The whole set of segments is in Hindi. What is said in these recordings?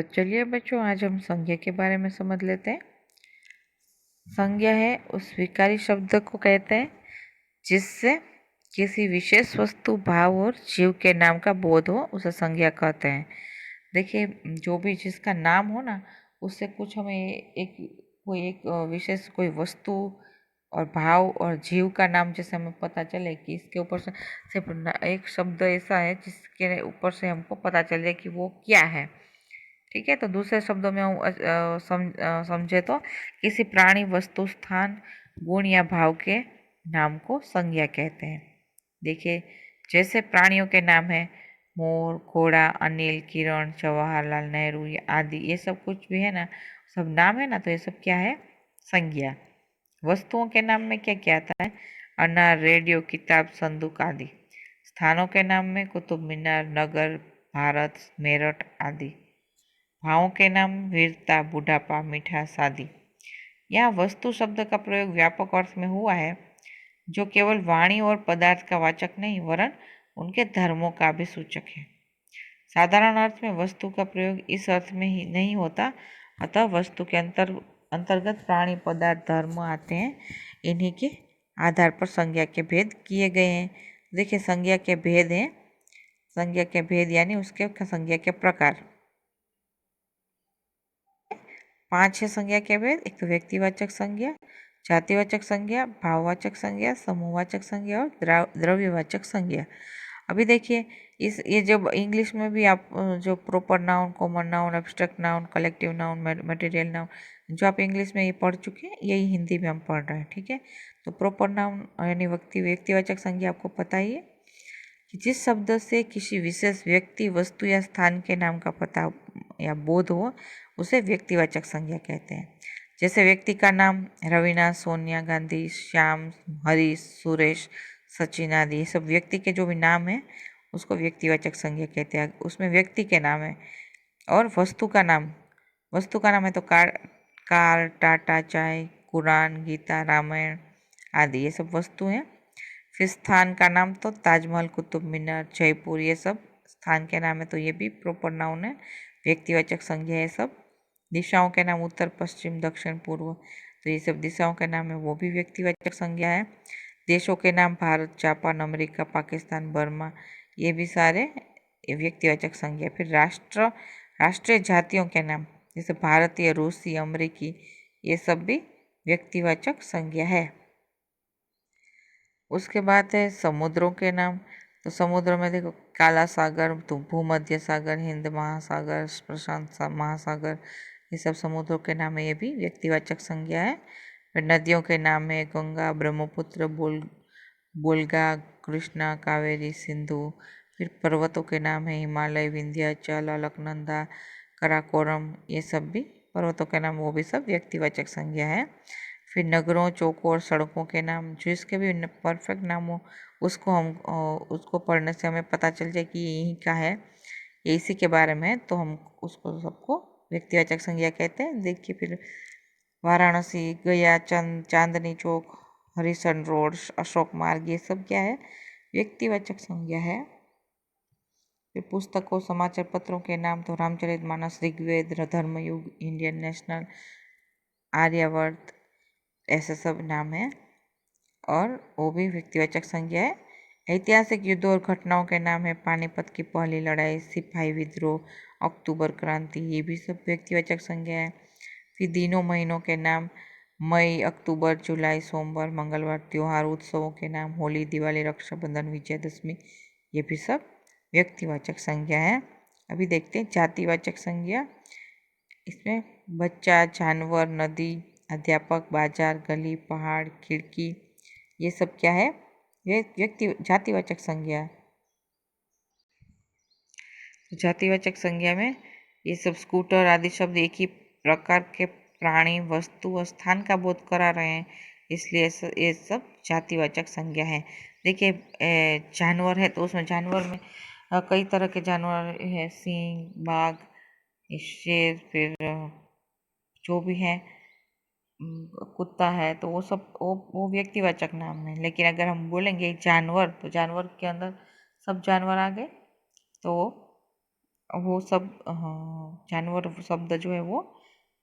तो चलिए बच्चों, आज हम संज्ञा के बारे में समझ लेते हैं। संज्ञा है उस विकारी शब्द को कहते हैं जिससे किसी विशेष वस्तु, भाव और जीव के नाम का बोध हो, उसे संज्ञा कहते हैं। देखिए, जो भी जिसका नाम हो ना, उससे कुछ हमें एक विशेष कोई वस्तु और भाव और जीव का नाम जैसे हमें पता चले कि इसके ऊपर से सिर्फ एक शब्द ऐसा है जिसके ऊपर से हमको पता चल जाए कि वो क्या है। ठीक है, तो दूसरे शब्दों में हम समझे तो किसी प्राणी, वस्तु, स्थान, गुण या भाव के नाम को संज्ञा कहते हैं। देखिए, जैसे प्राणियों के नाम है मोर, घोड़ा, अनिल, किरण, जवाहरलाल नेहरू आदि, ये सब कुछ भी है ना, सब नाम है ना, तो ये सब क्या है? संज्ञा। वस्तुओं के नाम में क्या क्या आता है? अनार, रेडियो, किताब, संदूक आदि। स्थानों के नाम में कुतुब मीनार, नगर, भारत, मेरठ आदि। भावों के नाम वीरता, बुढ़ापा, मिठास आदि। यहाँ वस्तु शब्द का प्रयोग व्यापक अर्थ में हुआ है, जो केवल वाणी और पदार्थ का वाचक नहीं वरन उनके धर्मों का भी सूचक है। साधारण अर्थ में वस्तु का प्रयोग इस अर्थ में ही नहीं होता, अतः वस्तु के अंतर्गत प्राणी, पदार्थ, धर्म आते हैं। इन्हीं के आधार पर संज्ञा के भेद किए गए हैं। देखिए, संज्ञा के भेद हैं, संज्ञा के भेद यानी उसके संज्ञा के प्रकार। 5 है संज्ञा के भेद। एक तो व्यक्तिवाचक संज्ञा, जातिवाचक संज्ञा, भाववाचक संज्ञा, समूहवाचक संज्ञा और द्रव्यवाचक संज्ञा। अभी देखिए, ये जब इंग्लिश में भी आप जो proper noun, common noun, abstract noun, collective noun, material noun, जो आप इंग्लिश में ये पढ़ चुके हैं, यही हिंदी में हम पढ़ रहे हैं। ठीक है, तो प्रॉपर नाउन यानी व्यक्तिवाचक संज्ञा आपको पता ही है कि जिस शब्द से किसी विशेष व्यक्ति, वस्तु या स्थान के नाम का पता या बोध हो, उसे व्यक्तिवाचक संज्ञा कहते हैं। जैसे व्यक्ति का नाम रवीना, सोनिया गांधी, श्याम, हरीश, सुरेश, सचिन आदि, ये सब व्यक्ति के जो भी नाम है उसको व्यक्तिवाचक संज्ञा कहते हैं। उसमें व्यक्ति के नाम है। और वस्तु का नाम है तो कार, टाटा, चाय, कुरान, गीता, रामायण आदि, ये सब वस्तु हैं। फिर स्थान का नाम तो ताजमहल, कुतुब मीनार, जयपुर, ये सब स्थान के नाम है, तो ये भी प्रॉपर नाउन है, व्यक्तिवाचक संज्ञा है सब। दिशाओं के नाम उत्तर, पश्चिम, दक्षिण, पूर्व, तो ये सब दिशाओं के नाम है, वो भी व्यक्तिवाचक संज्ञा है। देशों के नाम Bharat, Japan, America, Pakistan, Burma, ये भी सारे व्यक्तिवाचक संज्ञा। फिर राष्ट्रीय जातियों के नाम जैसे भारतीय, रूसी, अमेरिकी, ये सब भी व्यक्तिवाचक संज्ञा है। उसके बाद है समुद्रों के नाम। तो समुद्र में देखो, काला सागर, तो भूमध्य सागर, हिंद महासागर, प्रशांत महासागर, ये सब समुद्रों के नाम है, ये भी व्यक्तिवाचक संज्ञा है। फिर नदियों के नाम है गंगा, ब्रह्मपुत्र, बोलगा, कृष्णा, कावेरी, सिंधु। फिर पर्वतों के नाम है हिमालय, विंध्याचल, अलकनंदा, कराकोरम, ये सब भी पर्वतों के नाम, वो भी सब व्यक्तिवाचक संज्ञा है। फिर नगरों, चौकों और सड़कों के नाम, जो इसके भी परफेक्ट नाम हो, उसको पढ़ने से हमें पता चल जाए कि यही का है, ये इसी के बारे में है, तो हम उसको सबको व्यक्तिवाचक संज्ञा कहते हैं। देखिए, फिर वाराणसी, गया, चांदनी चौक, हरिशन रोड, अशोक मार्ग, ये सब क्या है? व्यक्तिवाचक संज्ञा है। फिर पुस्तकों, समाचार पत्रों के नाम तो रामचरितमानस, ऋग्वेद, धर्मयुग, इंडियन नेशनल, आर्यावर्त, ऐसे सब नाम है, और वो भी व्यक्तिवाचक संज्ञा है। ऐतिहासिक युद्धों और घटनाओं के नाम है पानीपत की पहली लड़ाई, सिपाही विद्रोह, अक्टूबर क्रांति, ये भी सब व्यक्तिवाचक संज्ञा है। फिर दिनों, महीनों के नाम मई, अक्टूबर, जुलाई, सोमवार, मंगलवार। त्योहार, उत्सवों के नाम होली, दिवाली, रक्षाबंधन, विजयदशमी, ये भी सब व्यक्तिवाचक संज्ञा है। अभी देखते हैं जातिवाचक संज्ञा। इसमें बच्चा, जानवर, नदी, अध्यापक, बाजार, गली, पहाड़, खिड़की, ये सब क्या है? ये जातिवाचक संज्ञा। जातिवाचक संज्ञा में ये सब स्कूटर आदि शब्द एक ही प्रकार के प्राणी, वस्तु और स्थान का बोध करा रहे हैं, इसलिए ये सब जातिवाचक संज्ञा है। देखिए, जानवर है तो उसमें जानवर में कई तरह के जानवर है, सिंह, बाघ, शेर, फिर जो भी है, कुत्ता है, तो वो सब वो व्यक्तिवाचक नाम है। लेकिन अगर हम बोलेंगे जानवर, तो जानवर के अंदर सब जानवर आ गए, तो वो सब जानवर शब्द जो है वो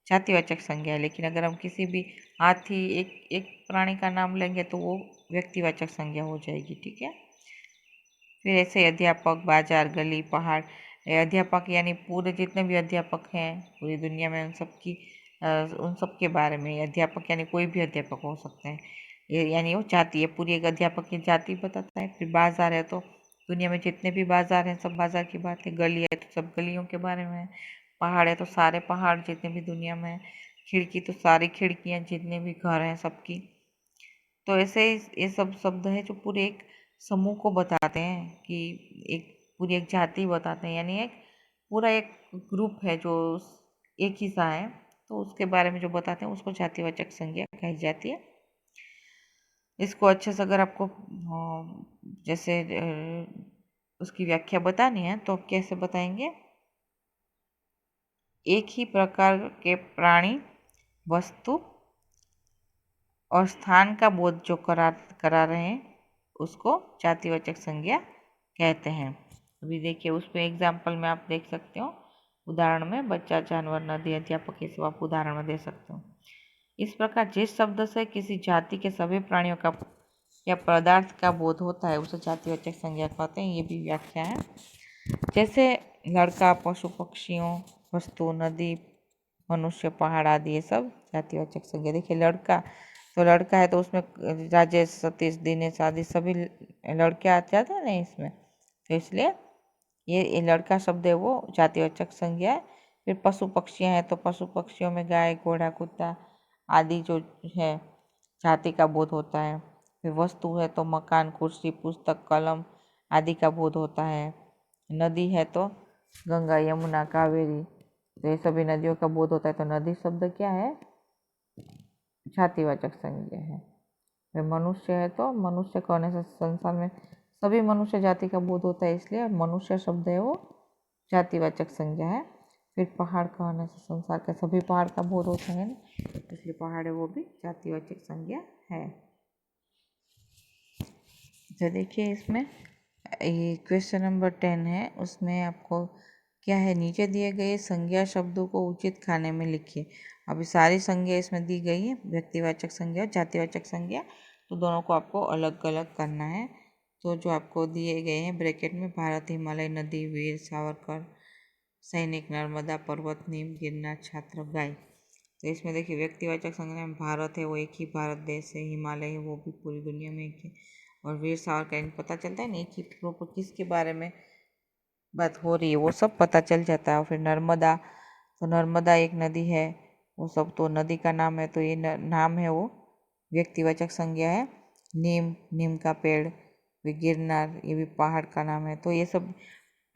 जातिवाचक संज्ञा है। लेकिन अगर हम किसी भी हाथी एक एक प्राणी का नाम लेंगे तो वो व्यक्तिवाचक संज्ञा हो जाएगी। ठीक है। फिर ऐसे अध्यापक, बाजार, गली, पहाड़। अध्यापक यानी पूरे जितने भी अध्यापक हैं पूरी दुनिया में उन सब के बारे में। अध्यापक यानी कोई भी अध्यापक हो सकते हैं। यानी वो जाति है, पूरी एक अध्यापक की जाति बताता है। फिर बाजार है तो दुनिया में जितने भी बाजार हैं सब बाजार की बात है। गली है तो सब गलियों के बारे में है। पहाड़ है तो सारे पहाड़ जितने भी दुनिया में है। खिड़की तो सारी खिड़कियाँ जितने भी घर हैं सबकी। तो ऐसे ये सब शब्द है जो पूरे एक समूह को बताते हैं कि एक पूरी एक जाति बताते हैं। यानी एक पूरा एक ग्रुप है जो एक ही सा है, तो उसके बारे में जो बताते हैं उसको जातिवाचक संज्ञा कही जाती है। इसको अच्छे से अगर आपको जैसे उसकी व्याख्या बतानी है तो कैसे बताएंगे? एक ही प्रकार के प्राणी, वस्तु और स्थान का बोध जो करा रहे हैं उसको जातिवाचक संज्ञा कहते हैं। अभी देखिए उसमें एग्जाम्पल में आप देख सकते हो, उदाहरण में बच्चा, जानवर, नदी, अध्यापक, ये सब आप उदाहरण में दे सकते हो। इस प्रकार जिस शब्द से किसी जाति के सभी प्राणियों का या पदार्थ का बोध होता है उसे जातिवाचक संज्ञा कहते हैं। ये भी व्याख्या है। जैसे लड़का, पशु पक्षियों, वस्तु, नदी, मनुष्य, पहाड़ आदि, ये सब जातिवाचक संज्ञा। देखिए लड़का तो लड़का है तो उसमें राजेश, सतीश, दिनेश आदि सभी लड़के आ जाते हैं ना इसमें, तो इसलिए ये लड़का शब्द है वो जातिवाचक संज्ञा है। फिर पशु पक्षियाँ हैं तो पशु पक्षियों में गाय, घोड़ा, कुत्ता आदि जो है जाति का बोध होता है। फिर वस्तु है तो मकान, कुर्सी, पुस्तक, कलम आदि का बोध होता है। नदी है तो गंगा, यमुना, कावेरी, तो ये सभी नदियों का बोध होता है। तो नदी शब्द क्या है? जातिवाचक संज्ञा है। फिर मनुष्य है तो मनुष्य कहने से संसार में सभी मनुष्य जाति का बोध होता है, इसलिए मनुष्य शब्द है वो जातिवाचक संज्ञा है। फिर पहाड़ कहने से संसार के सभी पहाड़ का बोध होता है, इसलिए पहाड़ है वो भी जातिवाचक संज्ञा है। तो देखिए इसमें ये क्वेश्चन नंबर 10 है, उसमें आपको क्या है, नीचे दिए गए संज्ञा शब्दों को उचित खाने में लिखिए। अभी सारी संज्ञा इसमें दी गई है, व्यक्तिवाचक संज्ञा और जातिवाचक संज्ञा, तो दोनों को आपको अलग अलग करना है। तो जो आपको दिए गए हैं ब्रैकेट में, भारत, हिमालय, नदी, वीर सावरकर, सैनिक, नर्मदा, पर्वत, नीम, गिरनार, छात्र, गाय। तो इसमें देखिए व्यक्तिवाचक संज्ञा में भारत है वो एक ही भारत देश है, हिमालय है वो भी पूरी दुनिया में एक है, और वीर सावरकर पता चलता है ना एक ही प्रॉपर किसके बारे में बात हो रही है वो सब पता चल जाता है। और फिर नर्मदा, तो नर्मदा एक नदी है, वो सब तो नदी का नाम है, तो ये नाम है वो व्यक्तिवाचक संज्ञा है। नीम, नीम का पेड़, गिरनार ये भी पहाड़ का नाम है, तो ये सब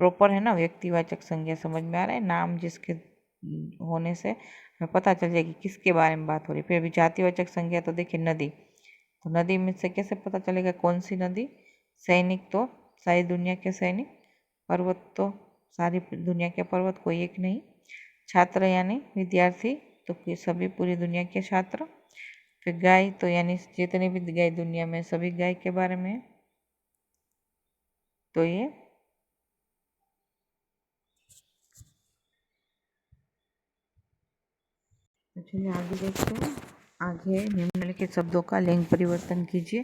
प्रॉपर है ना व्यक्तिवाचक संज्ञा। समझ में आ रहा है? नाम जिसके होने से हमें पता चल जाएगी किसके बारे में बात हो रही है। फिर भी जातिवाचक संज्ञा तो देखिए नदी, तो नदी में से कैसे पता चलेगा कौन सी नदी? सैनिक तो सारी दुनिया के सैनिक, पर्वत तो सारी दुनिया के पर्वत, कोई एक नहीं, छात्र यानी विद्यार्थी तो सभी पूरी दुनिया के छात्र, फिर गाय तो यानी जितने भी गाय दुनिया में सभी गाय के बारे में, तो ये चलिए आगे देखते हैं। आगे निम्नलिखित शब्दों का लिंग परिवर्तन कीजिए।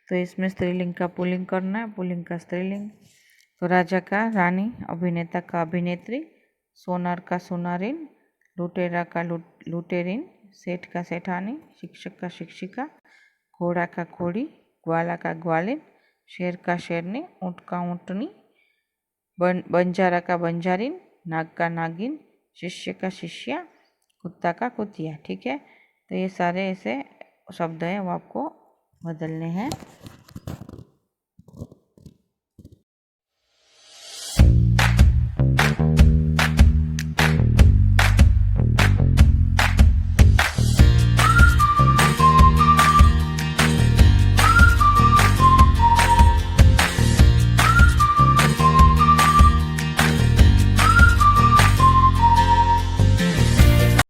तो इसमें स्त्रीलिंग का पुल्लिंग करना है, पुल्लिंग का स्त्रीलिंग। तो राजा का रानी, अभिनेता का अभिनेत्री, सोनार का सोनारिन, लुटेरा का लुटेरिन, सेठ का सेठानी, शिक्षक का शिक्षिका, घोड़ा का घोड़ी, ग्वाला का ग्वालिन, शेर का शेरनी, ऊँट का ऊँटनी, बंजारा का बंजारिन, नाग का नागिन, शिष्य का शिष्या, कुत्ता का कुतिया। ठीक है, तो ये सारे ऐसे शब्द हैं वो आपको बदलने हैं।